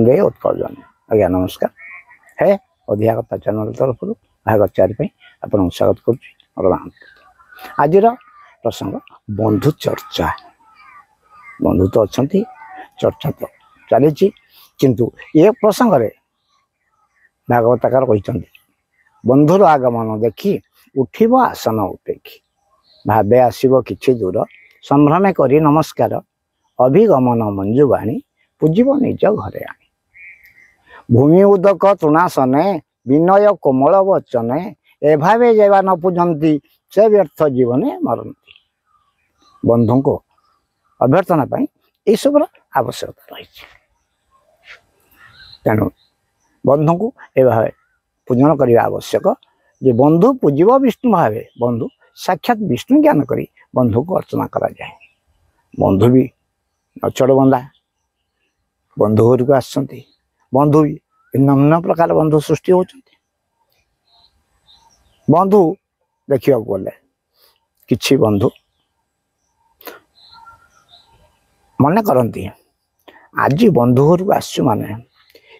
वंदे उत्कल जन आज्ञा नमस्कार है अधिया कथा चैनल तरफ भाग 4 आपन स्वागत करुँ। आज प्रसंग बंधु चर्चा। बंधु तो अच्छा चर्चा तो चली किंतु ये प्रसंग रे भागवतकार कहते बंधुर आगमन देखी उठिब आसन उपेक्षी भावे आसब कि दूर संभ्रमे करी नमस्कार अभिगमन मंजुवाणी पूजिब निज घरे आनी भूमि उदक तृणासने विनय कोमल वचने एभावे जेवा न पूजती से व्यर्थ जीवने मरती। बंधु को अभ्यर्थना ये सब आवश्यकता रही तेणु बंधु को एभावे पूजन करने आवश्यक जे बंधु पूजिब विष्णु भावे बंधु साक्षात विष्णु ज्ञान करी बंधु को अर्चना करा जाए। बंधु भी नचड़ बंदा बंधु घर को आसती बंधु भी भिन्न भिन्न प्रकार बंधु सृष्टि होती। बंधु देखा गले कि बंधु मन करती आज बंधु घर को आसु माने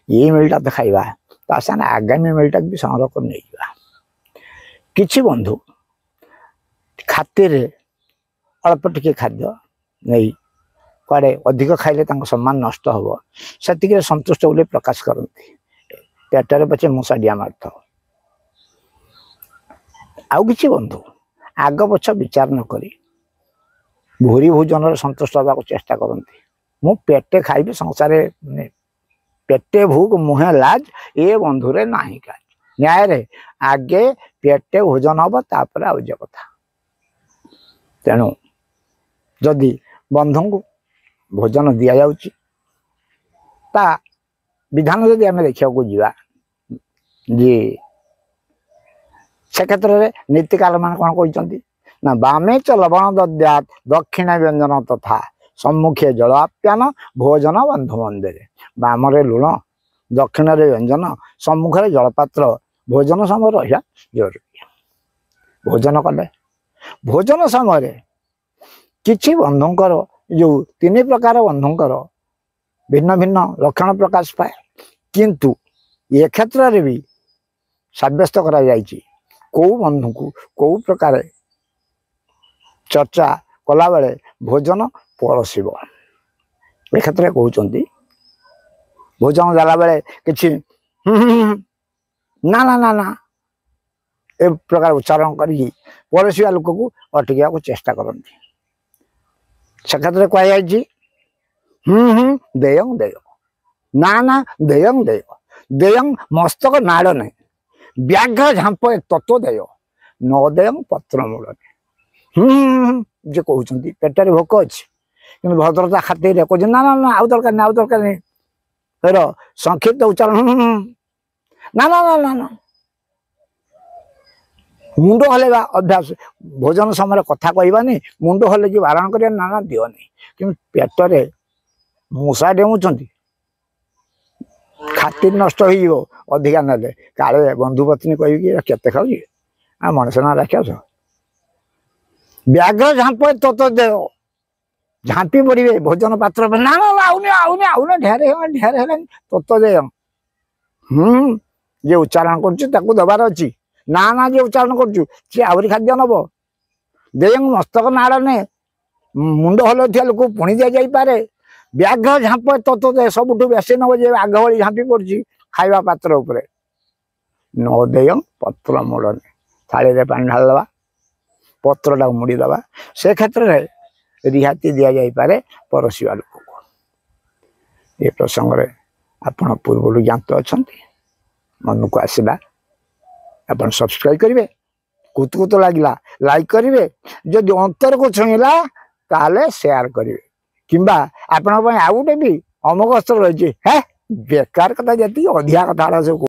ये मिलटा तो खाइबा ता साने आगामी मिलटा भी संग्रह कर नहीं जावा। किछि बंधु खातिर अल्प टिके खाद्य नहीं कड़े अधिक खाइले सम्मान नष्ट हम से संतुष्ट बोले प्रकाश करती पेटर पचे मशाड़िया मारत आउ कि बंधु आग पछ विचार नक भूरी भोजन संतुष्ट होगा चेष्टा करती मु पेटे खाइबी संसार पेटे भूख मुहे लाज ये बंधुरे नाही का न्याय रे आगे पेटे भोजन हम तापर आज कथा। तेणु जदि बंधु को भोजन दि जाता विधान जदि आम देखा जा से क्षेत्र में नीतिकाल मान कौन कहते ना बामे च लवण दद्यात दक्षिण व्यंजन तथा सम्मुखे जलाप्यान भोजन बंधु मंदिर बाम लुण दक्षिण व्यंजन सम्मुखें जलपात्र भोजन समय रहा जरूरी। भोजन कले भोजन समय किछि बंधुंकर जो 3 प्रकार बंधुंकर भिन्न भिन्न लक्षण प्रकाश पाए किंतु ये क्षेत्र में भी सब्यस्त करा जायछि कौ बंधु को कौ प्रकार चर्चा कला बेले भोजन परसिब ए क्षेत्र कहते भोजन देला बेले किछि ना ना ना ना ए प्रकार उच्चारण करी परसिया लोक को अटकिया को चेष्टा करती से क्षेत्र कह देयं देय ना ना देयं देय देयं मस्तक नाड़ नहीं व्याघ्र झांप तत्व देय न देयं पत्र मूल जे कहते पेटर भोक अच्छी कि भद्रता खातिर कह ना ना ना आउ दरकार नहीं आउ दरकार नहीं फिर संक्षिप्त उच्चारण ना ना ना ना ना मुंड हल्ला अभ्यास भोजन समय कथा कहवानी मुंड हल्ले कि बारण कर ना ना दिवनी कि पेटर मूषा डेमुंट खातिर नष्ट हो अधिका ना काले बंधु पत्नी कह केते खाऊ आ मनुष्य ना राक्षस व्याघ्र झांप तत्व देव झांपी पड़े भोजन पात्र ना ना आउने आउने आउने ढेर तत्व दे जे उच्चारण कर दबार अच्छी ना ना जे उच्चारण कर खाद्य नब दे मस्तक नाड़ ने मुंड हल्ला लोक पुणी दि जापे व्याघ्र झांप तत्व दे सबुठ बेसी नब जे आग भली झांपी पड़ी खाଇବା पात्र उपरे न देय पत्र मूल थाली पानी ढालदे पत्रटा मुड़ीदे से क्षेत्र में रिहाती दि जापे परसिया लोक को। ये प्रसंग में आपण पूर्व ज्ञात अच्छा मन को आसला आप सब्सक्राइब करेंगे कुतकुत लगे लाइक करेंगे जदि अंतर को छुईला ताले शेयर करेंगे किंबा आपण आउ गोटे भी अमोघ अस्त्र रही है बेकार कथा जी अधिका कथा सब